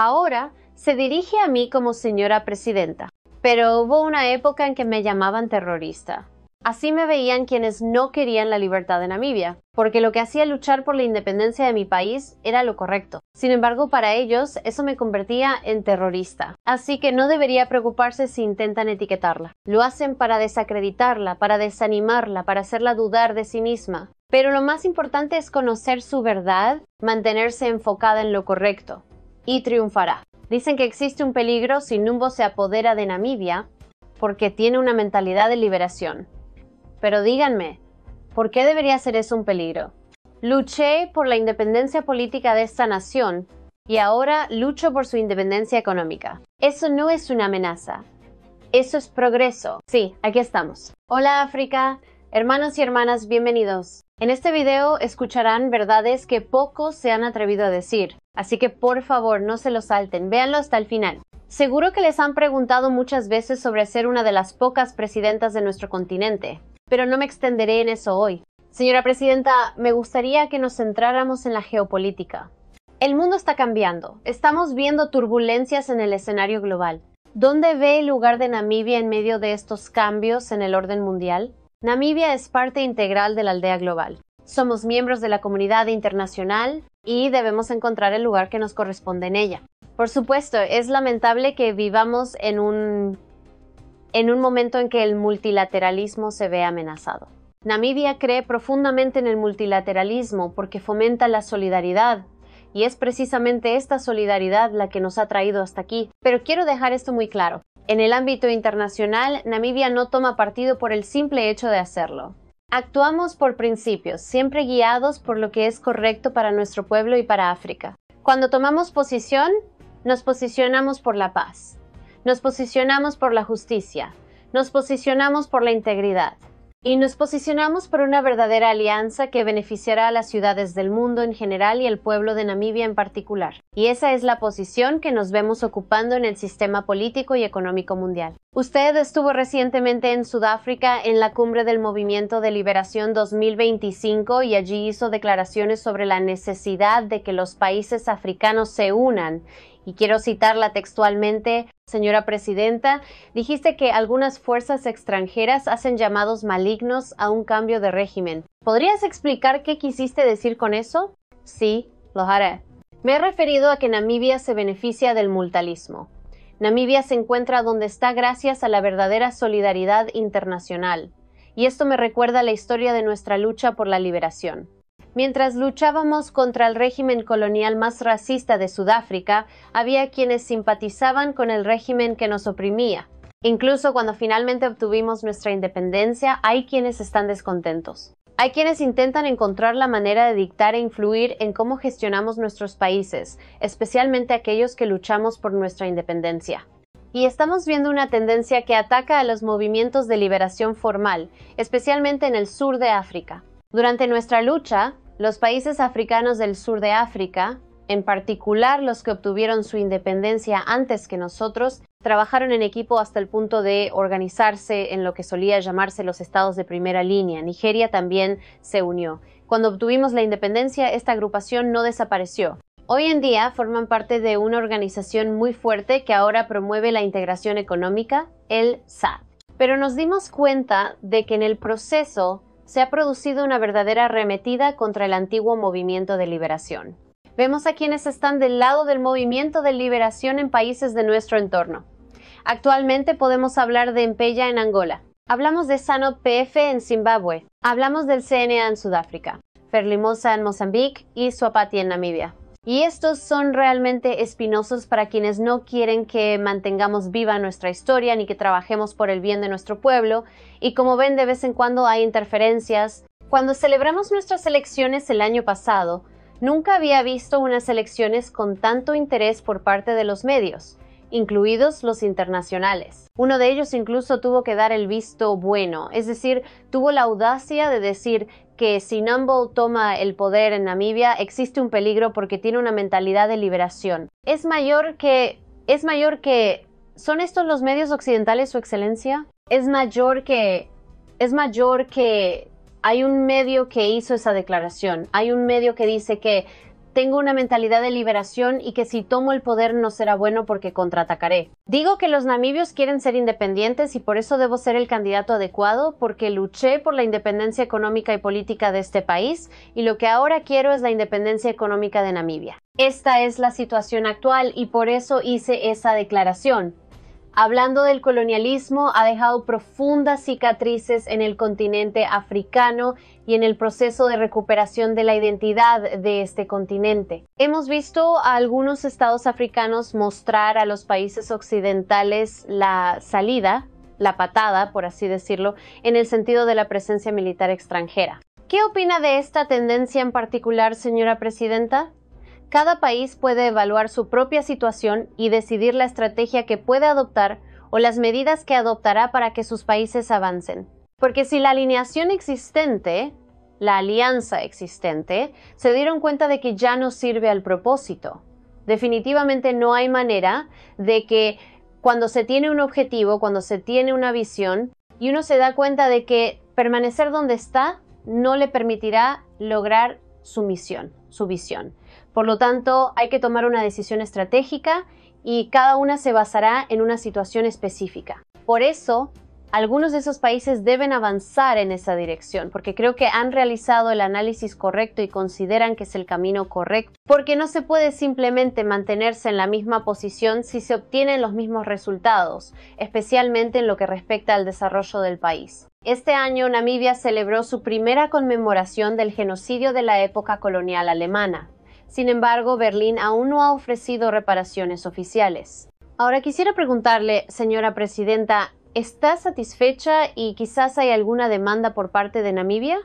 Ahora se dirige a mí como señora presidenta, pero hubo una época en que me llamaban terrorista. Así me veían quienes no querían la libertad de Namibia, porque lo que hacía luchar por la independencia de mi país era lo correcto. Sin embargo, para ellos, eso me convertía en terrorista. Así que no debería preocuparse si intentan etiquetarla. Lo hacen para desacreditarla, para desanimarla, para hacerla dudar de sí misma. Pero lo más importante es conocer su verdad, mantenerse enfocada en lo correcto, y triunfará. Dicen que existe un peligro si Numbo se apodera de Namibia, porque tiene una mentalidad de liberación. Pero díganme, ¿por qué debería ser eso un peligro? Luché por la independencia política de esta nación y ahora lucho por su independencia económica. Eso no es una amenaza. Eso es progreso. Sí, aquí estamos. Hola África, hermanos y hermanas, bienvenidos. En este video escucharán verdades que pocos se han atrevido a decir, así que por favor no se lo salten, véanlo hasta el final. Seguro que les han preguntado muchas veces sobre ser una de las pocas presidentas de nuestro continente, pero no me extenderé en eso hoy. Señora Presidenta, me gustaría que nos centráramos en la geopolítica. El mundo está cambiando. Estamos viendo turbulencias en el escenario global. ¿Dónde ve el lugar de Namibia en medio de estos cambios en el orden mundial? Namibia es parte integral de la aldea global. Somos miembros de la comunidad internacional y debemos encontrar el lugar que nos corresponde en ella. Por supuesto, es lamentable que vivamos en un momento en que el multilateralismo se ve amenazado. Namibia cree profundamente en el multilateralismo porque fomenta la solidaridad, y es precisamente esta solidaridad la que nos ha traído hasta aquí. Pero quiero dejar esto muy claro. En el ámbito internacional, Namibia no toma partido por el simple hecho de hacerlo. Actuamos por principios, siempre guiados por lo que es correcto para nuestro pueblo y para África. Cuando tomamos posición, nos posicionamos por la paz. Nos posicionamos por la justicia, nos posicionamos por la integridad y nos posicionamos por una verdadera alianza que beneficiará a las ciudades del mundo en general y al pueblo de Namibia en particular. Y esa es la posición que nos vemos ocupando en el sistema político y económico mundial. Usted estuvo recientemente en Sudáfrica en la cumbre del Movimiento de Liberación 2025 y allí hizo declaraciones sobre la necesidad de que los países africanos se unan. Y quiero citarla textualmente, señora Presidenta, dijiste que algunas fuerzas extranjeras hacen llamados malignos a un cambio de régimen. ¿Podrías explicar qué quisiste decir con eso? Sí, lo haré. Me he referido a que Namibia se beneficia del multilateralismo. Namibia se encuentra donde está gracias a la verdadera solidaridad internacional. Y esto me recuerda la historia de nuestra lucha por la liberación. Mientras luchábamos contra el régimen colonial más racista de Sudáfrica, había quienes simpatizaban con el régimen que nos oprimía. Incluso cuando finalmente obtuvimos nuestra independencia, hay quienes están descontentos. Hay quienes intentan encontrar la manera de dictar e influir en cómo gestionamos nuestros países, especialmente aquellos que luchamos por nuestra independencia. Y estamos viendo una tendencia que ataca a los movimientos de liberación formal, especialmente en el sur de África. Durante nuestra lucha, los países africanos del sur de África, en particular los que obtuvieron su independencia antes que nosotros, trabajaron en equipo hasta el punto de organizarse en lo que solía llamarse los estados de primera línea. Nigeria también se unió. Cuando obtuvimos la independencia, esta agrupación no desapareció. Hoy en día forman parte de una organización muy fuerte que ahora promueve la integración económica, el SADC. Pero nos dimos cuenta de que en el proceso se ha producido una verdadera arremetida contra el antiguo movimiento de liberación. Vemos a quienes están del lado del movimiento de liberación en países de nuestro entorno. Actualmente podemos hablar de Mpeya en Angola. Hablamos de ZANU-PF en Zimbabue. Hablamos del CNA en Sudáfrica, Frelimosa en Mozambique y Swapati en Namibia. Y estos son realmente espinosos para quienes no quieren que mantengamos viva nuestra historia ni que trabajemos por el bien de nuestro pueblo. Y como ven, de vez en cuando hay interferencias. Cuando celebramos nuestras elecciones el año pasado, nunca había visto unas elecciones con tanto interés por parte de los medios, incluidos los internacionales. Uno de ellos incluso tuvo que dar el visto bueno, es decir, tuvo la audacia de decir que si Numbo toma el poder en Namibia, existe un peligro porque tiene una mentalidad de liberación. Es mayor que... ¿Son estos los medios occidentales, Su Excelencia? Es mayor que... Hay un medio que hizo esa declaración. Hay un medio que dice que tengo una mentalidad de liberación y que si tomo el poder no será bueno porque contraatacaré. Digo que los namibios quieren ser independientes y por eso debo ser el candidato adecuado porque luché por la independencia económica y política de este país y lo que ahora quiero es la independencia económica de Namibia. Esta es la situación actual y por eso hice esa declaración. Hablando del colonialismo, ha dejado profundas cicatrices en el continente africano y en el proceso de recuperación de la identidad de este continente. Hemos visto a algunos estados africanos mostrar a los países occidentales la salida, la patada, por así decirlo, en el sentido de la presencia militar extranjera. ¿Qué opina de esta tendencia en particular, señora presidenta? Cada país puede evaluar su propia situación y decidir la estrategia que puede adoptar o las medidas que adoptará para que sus países avancen. Porque si la alineación existente, la alianza existente, se dieron cuenta de que ya no sirve al propósito. Definitivamente no hay manera de que cuando se tiene un objetivo, cuando se tiene una visión y uno se da cuenta de que permanecer donde está no le permitirá lograr su misión, su visión. Por lo tanto, hay que tomar una decisión estratégica y cada una se basará en una situación específica. Por eso, algunos de esos países deben avanzar en esa dirección, porque creo que han realizado el análisis correcto y consideran que es el camino correcto, porque no se puede simplemente mantenerse en la misma posición si se obtienen los mismos resultados, especialmente en lo que respecta al desarrollo del país. Este año, Namibia celebró su primera conmemoración del genocidio de la época colonial alemana. Sin embargo, Berlín aún no ha ofrecido reparaciones oficiales. Ahora quisiera preguntarle, señora presidenta, ¿está satisfecha y quizás hay alguna demanda por parte de Namibia?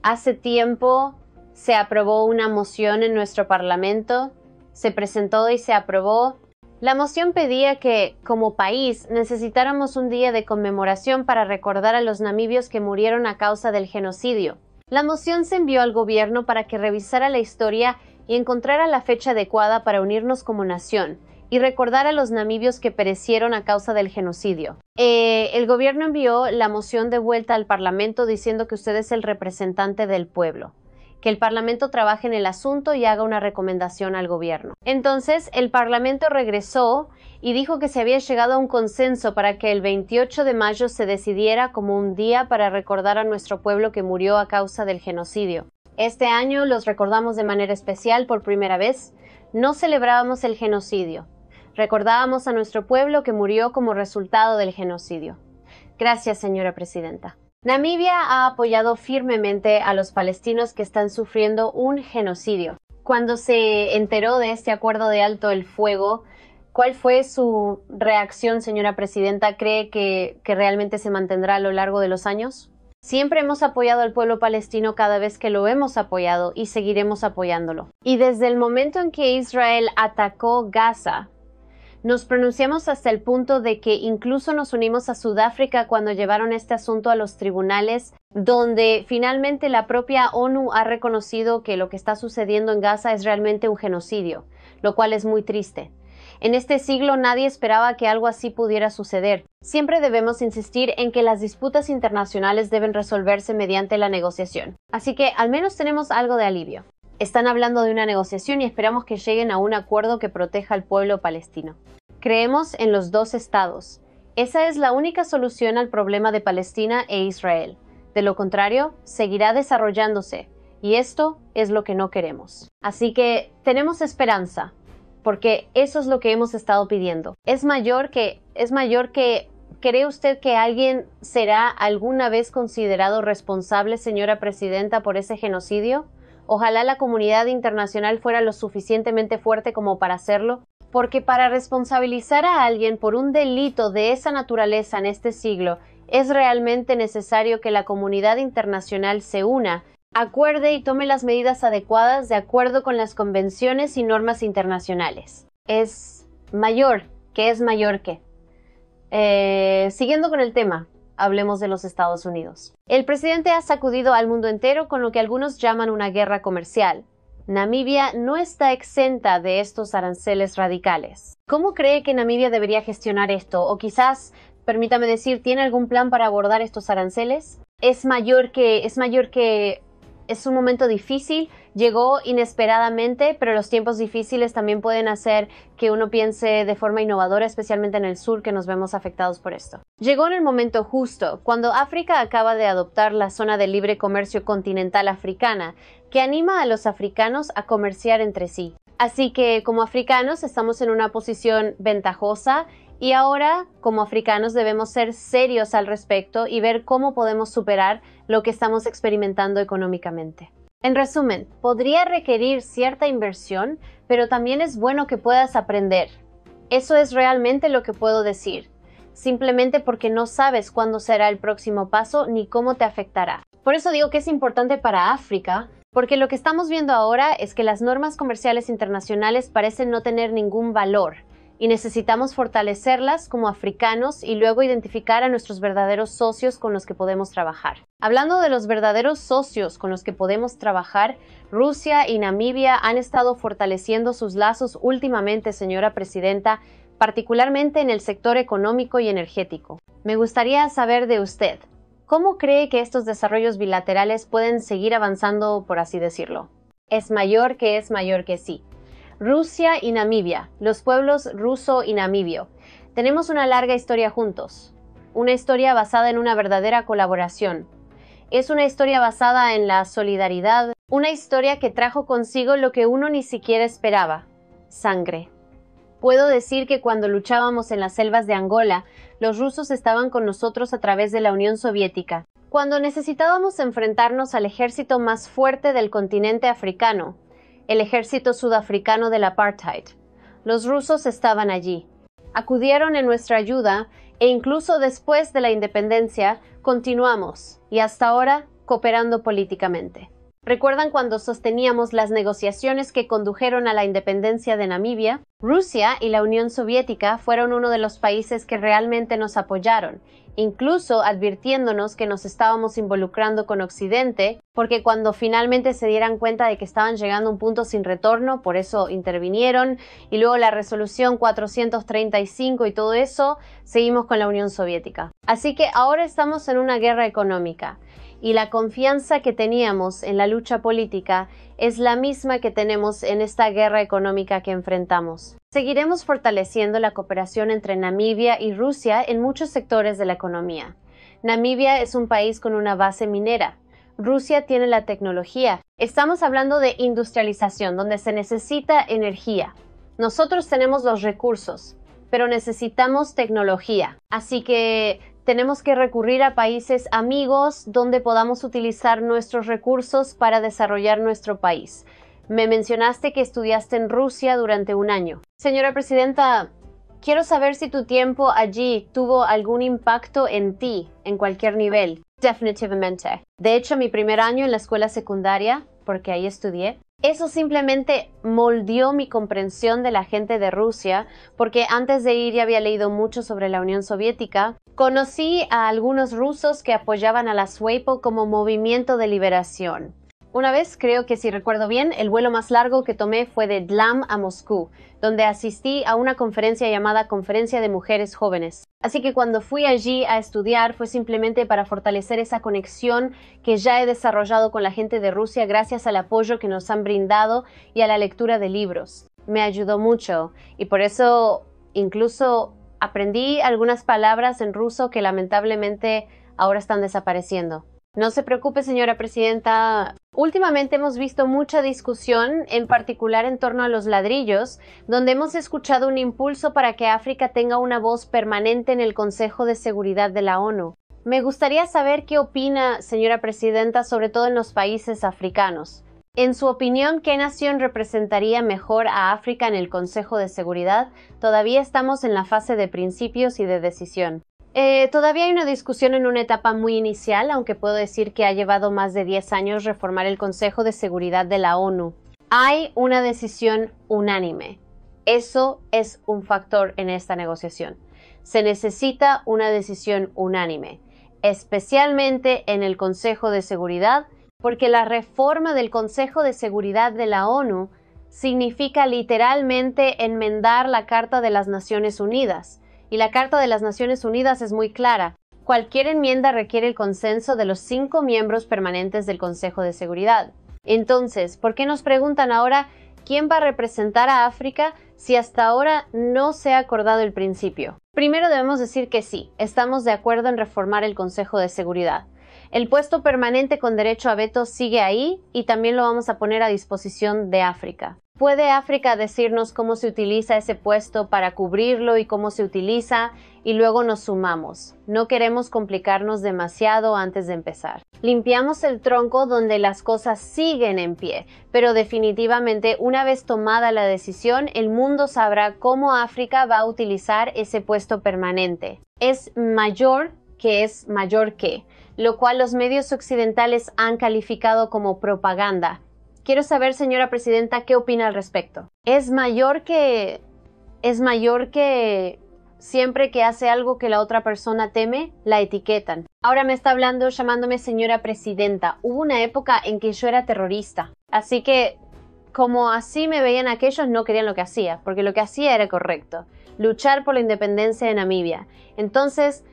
Hace tiempo se aprobó una moción en nuestro parlamento, se presentó y se aprobó. La moción pedía que, como país, necesitáramos un día de conmemoración para recordar a los namibios que murieron a causa del genocidio. La moción se envió al gobierno para que revisara la historia y encontrara la fecha adecuada para unirnos como nación y recordar a los namibios que perecieron a causa del genocidio. El gobierno envió la moción de vuelta al Parlamento diciendo que usted es el representante del pueblo, que el Parlamento trabaje en el asunto y haga una recomendación al gobierno. Entonces, el Parlamento regresó y dijo que se había llegado a un consenso para que el 28 de mayo se decidiera como un día para recordar a nuestro pueblo que murió a causa del genocidio. Este año los recordamos de manera especial por primera vez. No celebrábamos el genocidio. Recordábamos a nuestro pueblo que murió como resultado del genocidio. Gracias, señora presidenta. Namibia ha apoyado firmemente a los palestinos que están sufriendo un genocidio. Cuando se enteró de este acuerdo de alto el fuego, ¿cuál fue su reacción, señora presidenta? ¿Cree que realmente se mantendrá a lo largo de los años? Siempre hemos apoyado al pueblo palestino cada vez que lo hemos apoyado y seguiremos apoyándolo. Y desde el momento en que Israel atacó Gaza, nos pronunciamos hasta el punto de que incluso nos unimos a Sudáfrica cuando llevaron este asunto a los tribunales, donde finalmente la propia ONU ha reconocido que lo que está sucediendo en Gaza es realmente un genocidio, lo cual es muy triste. En este siglo nadie esperaba que algo así pudiera suceder. Siempre debemos insistir en que las disputas internacionales deben resolverse mediante la negociación. Así que al menos tenemos algo de alivio. Están hablando de una negociación y esperamos que lleguen a un acuerdo que proteja al pueblo palestino. Creemos en los dos estados. Esa es la única solución al problema de Palestina e Israel. De lo contrario, seguirá desarrollándose. Y esto es lo que no queremos. Así que tenemos esperanza, porque eso es lo que hemos estado pidiendo. ¿Es mayor que ¿cree usted que alguien será alguna vez considerado responsable, señora presidenta, por ese genocidio? Ojalá la comunidad internacional fuera lo suficientemente fuerte como para hacerlo, porque para responsabilizar a alguien por un delito de esa naturaleza en este siglo, es realmente necesario que la comunidad internacional se una, acuerde y tome las medidas adecuadas de acuerdo con las convenciones y normas internacionales. Es mayor que. Siguiendo con el tema, hablemos de los Estados Unidos. El presidente ha sacudido al mundo entero con lo que algunos llaman una guerra comercial. Namibia no está exenta de estos aranceles radicales. ¿Cómo cree que Namibia debería gestionar esto? O quizás, permítame decir, ¿tiene algún plan para abordar estos aranceles? ¿Es mayor que Es un momento difícil, llegó inesperadamente, pero los tiempos difíciles también pueden hacer que uno piense de forma innovadora, especialmente en el sur, que nos vemos afectados por esto. Llegó en el momento justo, cuando África acaba de adoptar la zona de libre comercio continental africana, que anima a los africanos a comerciar entre sí. Así que como africanos estamos en una posición ventajosa y ahora como africanos debemos ser serios al respecto y ver cómo podemos superar lo que estamos experimentando económicamente. En resumen, podría requerir cierta inversión, pero también es bueno que puedas aprender. Eso es realmente lo que puedo decir, simplemente porque no sabes cuándo será el próximo paso ni cómo te afectará. Por eso digo que es importante para África, porque lo que estamos viendo ahora es que las normas comerciales internacionales parecen no tener ningún valor y necesitamos fortalecerlas como africanos y luego identificar a nuestros verdaderos socios con los que podemos trabajar. Hablando de los verdaderos socios con los que podemos trabajar, Rusia y Namibia han estado fortaleciendo sus lazos últimamente, señora presidenta, particularmente en el sector económico y energético. Me gustaría saber de usted, ¿cómo cree que estos desarrollos bilaterales pueden seguir avanzando, por así decirlo? Es mayor que sí. Rusia y Namibia, los pueblos ruso y namibio. Tenemos una larga historia juntos, una historia basada en una verdadera colaboración. Es una historia basada en la solidaridad, una historia que trajo consigo lo que uno ni siquiera esperaba: sangre. Puedo decir que cuando luchábamos en las selvas de Angola, los rusos estaban con nosotros a través de la Unión Soviética. Cuando necesitábamos enfrentarnos al ejército más fuerte del continente africano, el ejército sudafricano del apartheid, los rusos estaban allí. Acudieron en nuestra ayuda e incluso después de la independencia continuamos y hasta ahora cooperando políticamente. ¿Recuerdan cuando sosteníamos las negociaciones que condujeron a la independencia de Namibia? Rusia y la Unión Soviética fueron uno de los países que realmente nos apoyaron, incluso advirtiéndonos que nos estábamos involucrando con Occidente, porque cuando finalmente se dieran cuenta de que estaban llegando a un punto sin retorno, por eso intervinieron, y luego la resolución 435 y todo eso, seguimos con la Unión Soviética. Así que ahora estamos en una guerra económica, y la confianza que teníamos en la lucha política es la misma que tenemos en esta guerra económica que enfrentamos. Seguiremos fortaleciendo la cooperación entre Namibia y Rusia en muchos sectores de la economía. Namibia es un país con una base minera. Rusia tiene la tecnología. Estamos hablando de industrialización, donde se necesita energía. Nosotros tenemos los recursos, pero necesitamos tecnología. Así que tenemos que recurrir a países amigos donde podamos utilizar nuestros recursos para desarrollar nuestro país. Me mencionaste que estudiaste en Rusia durante un año. Señora presidenta, quiero saber si tu tiempo allí tuvo algún impacto en ti, en cualquier nivel. Definitivamente. De hecho, mi primer año en la escuela secundaria, porque ahí estudié, eso simplemente moldeó mi comprensión de la gente de Rusia, porque antes de ir ya había leído mucho sobre la Unión Soviética. Conocí a algunos rusos que apoyaban a la SWAPO como movimiento de liberación. Una vez, creo que si recuerdo bien, el vuelo más largo que tomé fue de Dlam a Moscú, donde asistí a una conferencia llamada Conferencia de Mujeres Jóvenes. Así que cuando fui allí a estudiar fue simplemente para fortalecer esa conexión que ya he desarrollado con la gente de Rusia gracias al apoyo que nos han brindado y a la lectura de libros. Me ayudó mucho y por eso incluso aprendí algunas palabras en ruso que lamentablemente ahora están desapareciendo. No se preocupe, señora presidenta. Últimamente hemos visto mucha discusión, en particular en torno a los ladrillos, donde hemos escuchado un impulso para que África tenga una voz permanente en el Consejo de Seguridad de la ONU. Me gustaría saber qué opina, señora presidenta, sobre todo en los países africanos. En su opinión, ¿qué nación representaría mejor a África en el Consejo de Seguridad? Todavía estamos en la fase de principios y de decisión. Todavía hay una discusión en una etapa muy inicial, aunque puedo decir que ha llevado más de 10 años reformar el Consejo de Seguridad de la ONU. Hay una decisión unánime. Eso es un factor en esta negociación. Se necesita una decisión unánime, especialmente en el Consejo de Seguridad, porque la reforma del Consejo de Seguridad de la ONU significa literalmente enmendar la Carta de las Naciones Unidas. Y la Carta de las Naciones Unidas es muy clara. Cualquier enmienda requiere el consenso de los 5 miembros permanentes del Consejo de Seguridad. Entonces, ¿por qué nos preguntan ahora quién va a representar a África si hasta ahora no se ha acordado el principio? Primero debemos decir que sí, estamos de acuerdo en reformar el Consejo de Seguridad. El puesto permanente con derecho a veto sigue ahí y también lo vamos a poner a disposición de África. ¿Puede África decirnos cómo se utiliza ese puesto para cubrirlo y cómo se utiliza? Y luego nos sumamos. No queremos complicarnos demasiado antes de empezar. Limpiamos el tronco donde las cosas siguen en pie, pero definitivamente una vez tomada la decisión, el mundo sabrá cómo África va a utilizar ese puesto permanente. Es mayor que, lo cual los medios occidentales han calificado como propaganda. Quiero saber, señora presidenta, ¿qué opina al respecto? Es mayor que siempre que hace algo que la otra persona teme, la etiquetan. Ahora me está hablando llamándome señora presidenta. Hubo una época en que yo era terrorista. Así que, como así me veían aquellos, no querían lo que hacía, porque lo que hacía era correcto. Luchar por la independencia de Namibia. Entonces,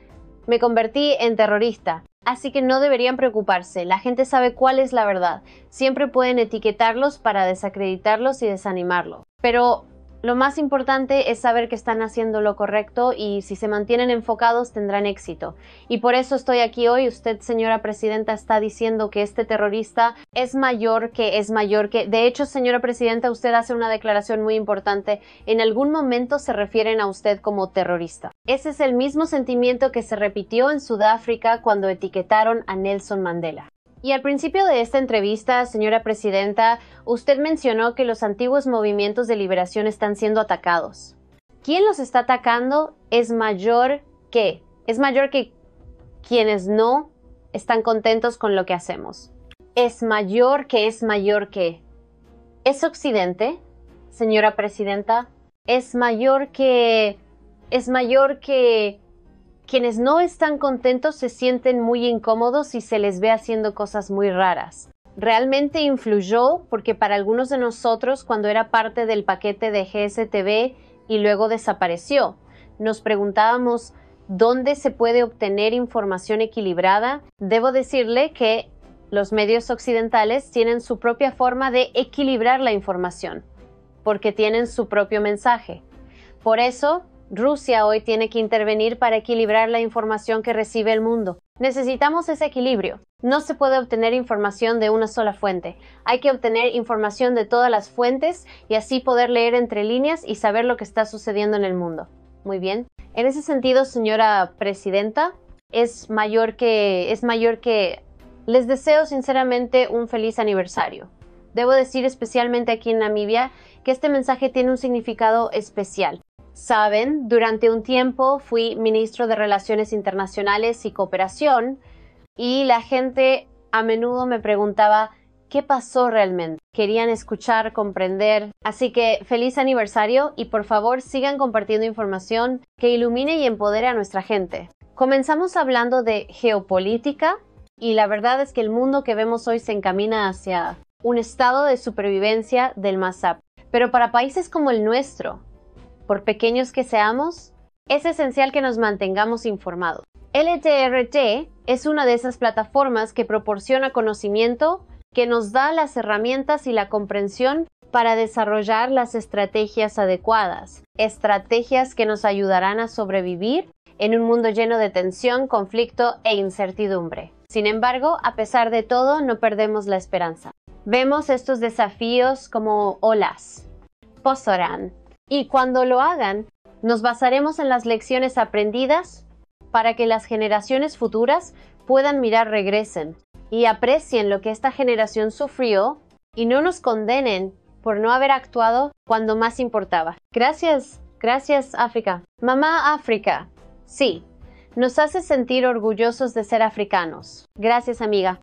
me convertí en terrorista. Así que no deberían preocuparse, la gente sabe cuál es la verdad. Siempre pueden etiquetarlos para desacreditarlos y desanimarlos. Pero lo más importante es saber que están haciendo lo correcto y si se mantienen enfocados tendrán éxito. Y por eso estoy aquí hoy. Usted, señora presidenta, está diciendo que este terrorista es mayor que. De hecho, señora presidenta, usted hace una declaración muy importante. En algún momento se refieren a usted como terrorista. Ese es el mismo sentimiento que se repitió en Sudáfrica cuando etiquetaron a Nelson Mandela. Y al principio de esta entrevista, señora presidenta, usted mencionó que los antiguos movimientos de liberación están siendo atacados. ¿Quién los está atacando? Es mayor que quienes no están contentos con lo que hacemos. Es mayor que. ¿Es Occidente, señora presidenta? Es mayor que quienes no están contentos se sienten muy incómodos y se les ve haciendo cosas muy raras. Realmente influyó porque para algunos de nosotros, cuando era parte del paquete de GSTV y luego desapareció, nos preguntábamos dónde se puede obtener información equilibrada. Debo decirle que los medios occidentales tienen su propia forma de equilibrar la información, porque tienen su propio mensaje. Por eso, Rusia hoy tiene que intervenir para equilibrar la información que recibe el mundo. Necesitamos ese equilibrio. No se puede obtener información de una sola fuente. Hay que obtener información de todas las fuentes y así poder leer entre líneas y saber lo que está sucediendo en el mundo. Muy bien. En ese sentido, señora presidenta, es mayor que. Les deseo sinceramente un feliz aniversario. Debo decir especialmente aquí en Namibia que este mensaje tiene un significado especial. Saben, durante un tiempo fui ministro de Relaciones Internacionales y Cooperación y la gente a menudo me preguntaba ¿qué pasó realmente? Querían escuchar, comprender. Así que feliz aniversario y por favor sigan compartiendo información que ilumine y empodere a nuestra gente. Comenzamos hablando de geopolítica y la verdad es que el mundo que vemos hoy se encamina hacia un estado de supervivencia del más apto. Pero para países como el nuestro, por pequeños que seamos, es esencial que nos mantengamos informados. LTRT es una de esas plataformas que proporciona conocimiento, que nos da las herramientas y la comprensión para desarrollar las estrategias adecuadas. Estrategias que nos ayudarán a sobrevivir en un mundo lleno de tensión, conflicto e incertidumbre. Sin embargo, a pesar de todo, no perdemos la esperanza. Vemos estos desafíos como olas. Pasarán. Y cuando lo hagan, nos basaremos en las lecciones aprendidas para que las generaciones futuras puedan mirar, regresen y aprecien lo que esta generación sufrió y no nos condenen por no haber actuado cuando más importaba. Gracias África. Mamá África, sí, nos hace sentir orgullosos de ser africanos. Gracias, amiga.